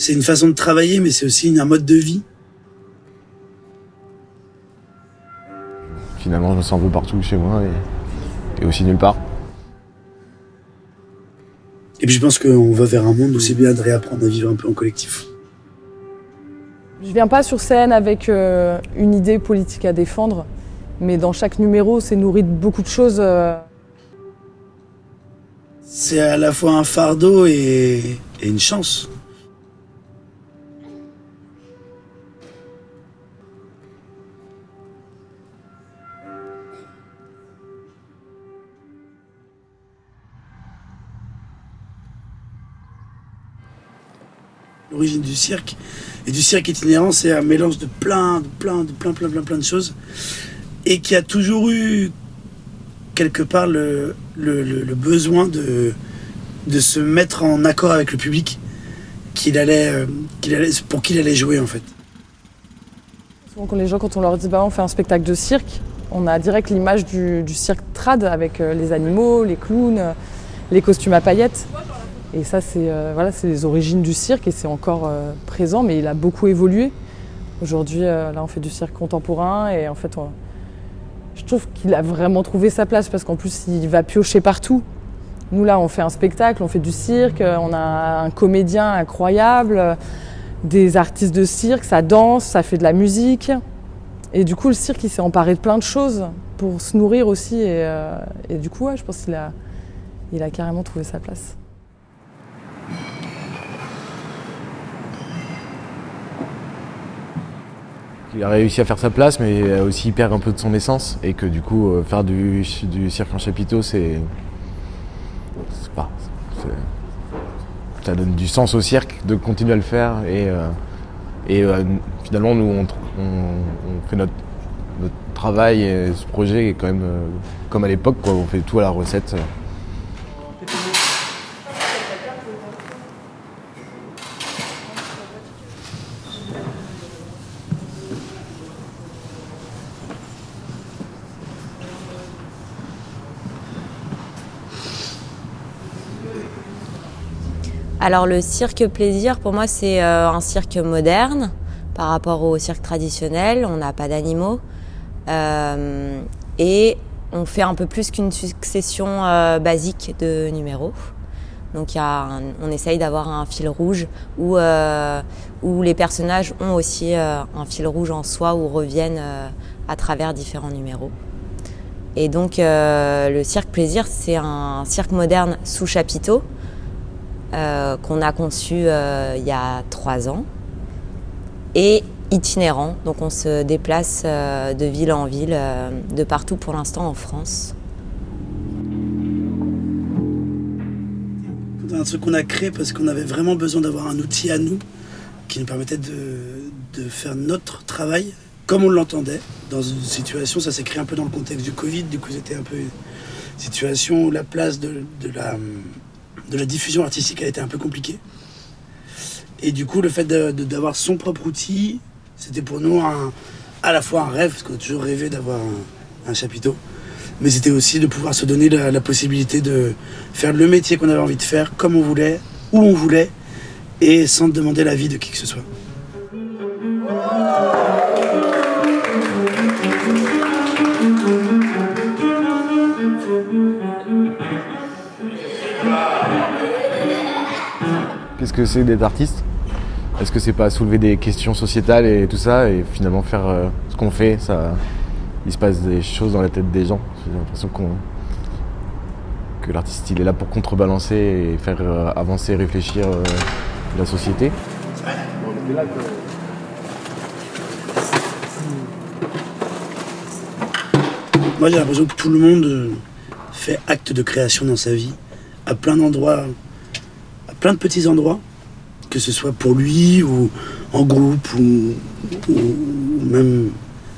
C'est une façon de travailler, mais c'est aussi un mode de vie. Finalement, je me sens un peu partout chez moi et aussi nulle part. Et puis je pense qu'on va vers un monde où c'est bien de réapprendre à vivre un peu en collectif. Je viens pas sur scène avec une idée politique à défendre, mais dans chaque numéro, c'est nourri de beaucoup de choses. C'est à la fois un fardeau et une chance. L'origine du cirque et du cirque itinérant, c'est un mélange de plein de choses, et qui a toujours eu quelque part le besoin de se mettre en accord avec le public pour qu'il allait jouer en fait. Souvent quand les gens, quand on leur dit on fait un spectacle de cirque, on a direct l'image du cirque trad avec les animaux, les clowns, les costumes à paillettes. Et ça, c'est les origines du cirque et c'est encore présent, mais il a beaucoup évolué. Aujourd'hui, là, on fait du cirque contemporain et en fait, je trouve qu'il a vraiment trouvé sa place parce qu'en plus, il va piocher partout. Nous, là, on fait un spectacle, on fait du cirque, on a un comédien incroyable, des artistes de cirque, ça danse, ça fait de la musique. Et du coup, le cirque, il s'est emparé de plein de choses pour se nourrir aussi. Et du coup, je pense qu'il a carrément trouvé sa place. Il a réussi à faire sa place, mais aussi il perd un peu de son essence. Et que du coup, faire du cirque en chapiteau, ça donne du sens au cirque de continuer à le faire. Et finalement, nous, on fait notre travail et ce projet est quand même comme à l'époque, quoi. On fait tout à la recette. Alors le cirque plaisir, pour moi, c'est un cirque moderne par rapport au cirque traditionnel. On n'a pas d'animaux et on fait un peu plus qu'une succession basique de numéros. Donc on essaye d'avoir un fil rouge où les personnages ont aussi un fil rouge en soi ou reviennent à travers différents numéros. Et donc le cirque plaisir, c'est un cirque moderne sous chapiteau. Qu'on a conçu il y a 3 ans et itinérant, donc on se déplace de ville en ville, de partout pour l'instant en France. C'est un truc qu'on a créé parce qu'on avait vraiment besoin d'avoir un outil à nous qui nous permettait de faire notre travail comme on l'entendait dans une situation. Ça s'est créé un peu dans le contexte du Covid, du coup c'était un peu une situation où la place de la diffusion artistique a été un peu compliquée. Et du coup, le fait d'avoir son propre outil, c'était pour nous à la fois un rêve, parce qu'on a toujours rêvé d'avoir un chapiteau, mais c'était aussi de pouvoir se donner la possibilité de faire le métier qu'on avait envie de faire, comme on voulait, où on voulait, et sans demander l'avis de qui que ce soit. Qu'est-ce que c'est d'être artiste? Est-ce que c'est pas soulever des questions sociétales et tout ça et finalement faire ce qu'on fait, il se passe des choses dans la tête des gens. J'ai l'impression que l'artiste il est là pour contrebalancer et faire avancer, réfléchir la société. Moi j'ai l'impression que tout le monde fait acte de création dans sa vie, à plein d'endroits, à plein de petits endroits, que ce soit pour lui ou en groupe ou même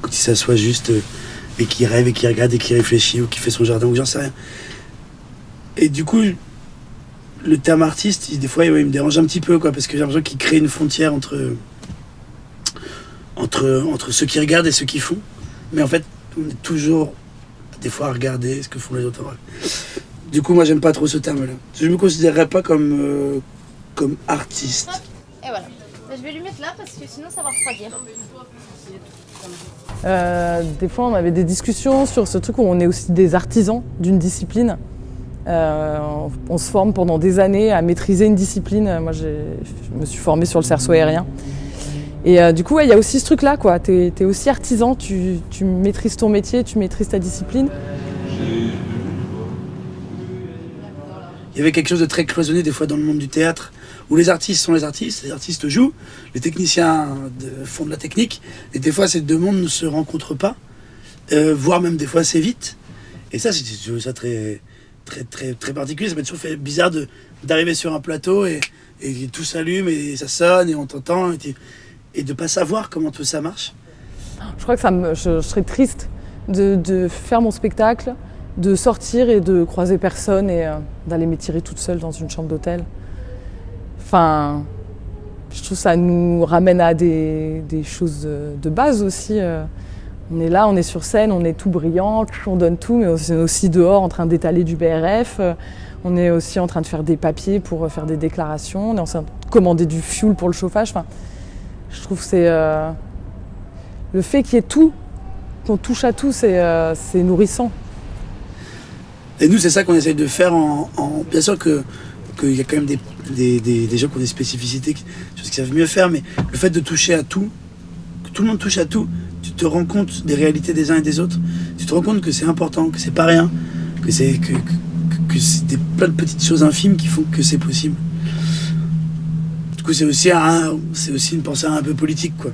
quand il s'assoit juste et qui rêve et qui regarde et qui réfléchit ou qui fait son jardin ou j'en sais rien. Et du coup, le terme artiste, des fois il me dérange un petit peu, quoi, parce que j'ai l'impression qu'il crée une frontière entre ceux qui regardent et ceux qui font. Mais en fait, on est toujours des fois à regarder ce que font les autres. Du coup, moi, j'aime pas trop ce terme-là. Je me considérerais pas comme artiste. Et voilà. Je vais lui mettre là parce que sinon ça va refroidir. Des fois, on avait des discussions sur ce truc où on est aussi des artisans d'une discipline. On se forme pendant des années à maîtriser une discipline. Moi, je me suis formée sur le cerceau aérien. Et du coup, il y a aussi ce truc-là, quoi. T'es aussi artisan, tu maîtrises ton métier, tu maîtrises ta discipline. Il y avait quelque chose de très cloisonné des fois dans le monde du théâtre, où les artistes sont les artistes jouent, les techniciens font de la technique, et des fois ces deux mondes ne se rencontrent pas, voire même des fois assez vite. Et ça, c'est ça très, très, très, très particulier. Ça m'a toujours fait bizarre d'arriver sur un plateau et tout s'allume et ça sonne et on t'entend et de pas savoir comment tout ça marche. Je crois que je serais triste de faire mon spectacle, de sortir et de croiser personne et d'aller m'étirer toute seule dans une chambre d'hôtel. Enfin, je trouve que ça nous ramène à des choses de base aussi. On est là, on est sur scène, on est tout brillant, on donne tout, mais on est aussi dehors en train d'étaler du BRF. On est aussi en train de faire des papiers pour faire des déclarations. On est en train de commander du fioul pour le chauffage. Enfin, je trouve que c'est le fait qu'il y ait tout, qu'on touche à tout, c'est nourrissant. Et nous, c'est ça qu'on essaye de faire bien sûr qu'il y a quand même des gens qui ont des spécificités, des choses qu'ils savent mieux faire, mais le fait de toucher à tout, que tout le monde touche à tout, tu te rends compte des réalités des uns et des autres, tu te rends compte que c'est important, que c'est pas rien, que c'est plein de petites choses infimes qui font que c'est possible. Du coup, c'est aussi une pensée un peu politique, quoi.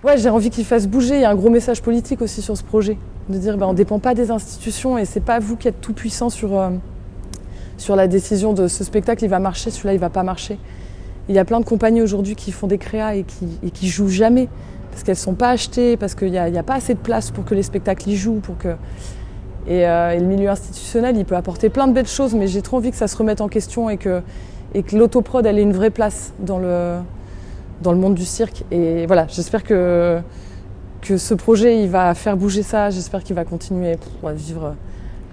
Ouais, j'ai envie qu'il fasse bouger. Il y a un gros message politique aussi sur ce projet. De dire on ne dépend pas des institutions et c'est pas vous qui êtes tout puissant sur la décision de ce spectacle, il va marcher, celui-là il va pas marcher. Il y a plein de compagnies aujourd'hui qui font des créas et qui jouent jamais parce qu'elles sont pas achetées, parce qu'il y a pas assez de place pour que les spectacles y jouent. Et le milieu institutionnel, il peut apporter plein de belles choses, mais j'ai trop envie que ça se remette en question et que l'autoprod elle ait une vraie place dans le monde du cirque. Et voilà, j'espère que ce projet il va faire bouger ça, j'espère qu'il va continuer à vivre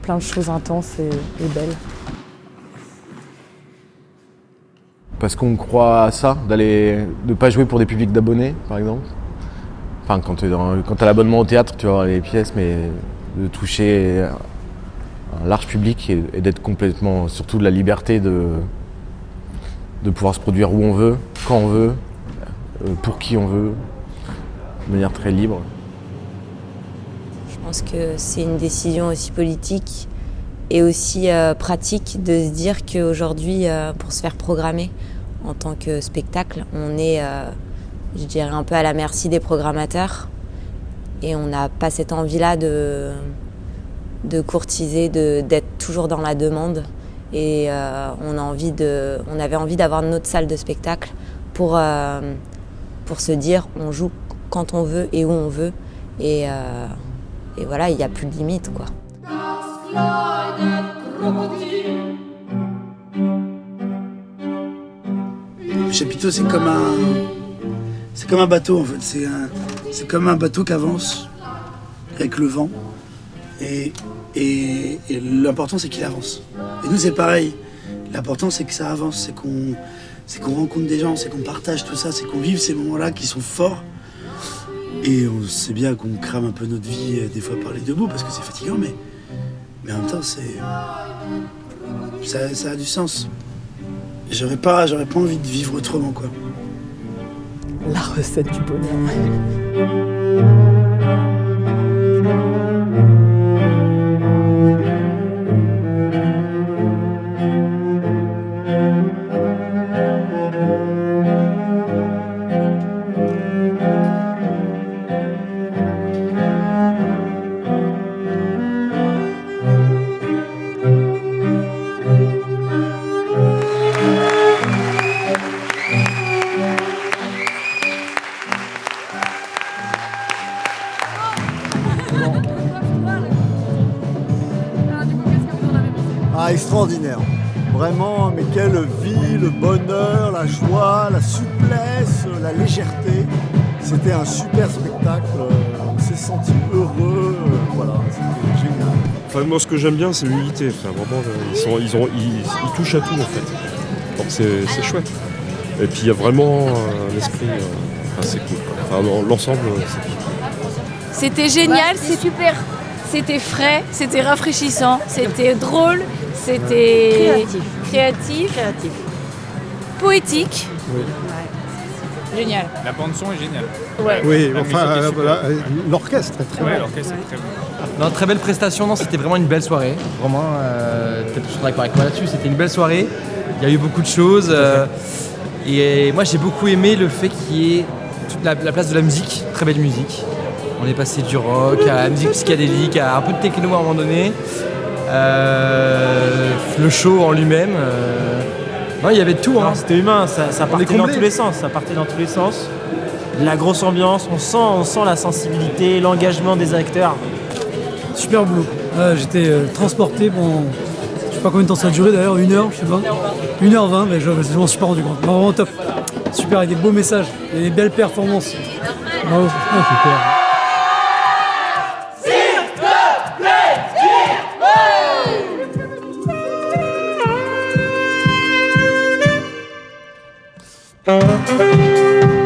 plein de choses intenses et belles. Parce qu'on croit à ça, de pas jouer pour des publics d'abonnés, par exemple. Enfin, quand t'as l'abonnement au théâtre, tu vas voir les pièces, mais de toucher un large public et d'être complètement, surtout de la liberté de pouvoir se produire où on veut, quand on veut, pour qui on veut, de manière très libre. Je pense que c'est une décision aussi politique et aussi pratique de se dire qu'aujourd'hui, pour se faire programmer en tant que spectacle, on est, je dirais, un peu à la merci des programmateurs et on n'a pas cette envie-là de courtiser, d'être toujours dans la demande. Et on avait envie d'avoir notre salle de spectacle pour se dire on joue quand on veut et où on veut. Et voilà, il n'y a plus de limite, quoi. Le chapiteau, c'est comme un bateau en fait. C'est comme un bateau qui avance avec le vent. Et l'important c'est qu'il avance. Et nous c'est pareil. L'important c'est que ça avance, c'est qu'on rencontre des gens, c'est qu'on partage tout ça, c'est qu'on vive ces moments-là qui sont forts. Et on sait bien qu'on crame un peu notre vie des fois par les deux bouts parce que c'est fatigant, mais en même temps ça a du sens. J'aurais pas envie de vivre autrement, quoi. La recette du bonheur. Ah, extraordinaire. Vraiment, mais quelle vie, le bonheur, la joie, la souplesse, la légèreté. C'était un super spectacle. On s'est senti heureux. Voilà, c'était génial. Enfin, moi, ce que j'aime bien, c'est l'unité. Enfin, vraiment, ils touchent à tout, en fait. Donc, c'est chouette. Et puis, il y a vraiment un esprit... c'est cool. Enfin, l'ensemble, c'est cool. C'était génial, c'est super. C'était frais, c'était rafraîchissant, c'était drôle, c'était créatif, poétique. Oui. Ouais. Génial. La bande son est géniale. Ouais. Oui, La enfin, musique est super. l'orchestre est très Ouais, bon. l'orchestre est très bon. Non, très belle prestation, non, c'était vraiment une belle soirée. Vraiment, peut-être que tu seras d'accord avec moi là-dessus, c'était une belle soirée. Il y a eu beaucoup de choses. Et moi, j'ai beaucoup aimé le fait qu'il y ait toute la place de la musique, très belle musique. On est passé du rock à la musique psychédélique, à un peu de techno à un moment donné. Le show en lui-même. Non, il y avait de tout. Hein. C'était humain, ça partait dans tous les sens. Ça partait dans tous les sens. La grosse ambiance, on sent la sensibilité, l'engagement des acteurs. Super boulot. J'étais transporté pendant, je sais pas combien de temps ça a duré d'ailleurs, 1 heure, je sais pas. 1h20, mais je m'en suis pas rendu compte. Non, vraiment top. Super, avec des beaux messages et des belles performances. Bravo. Super. Thank you.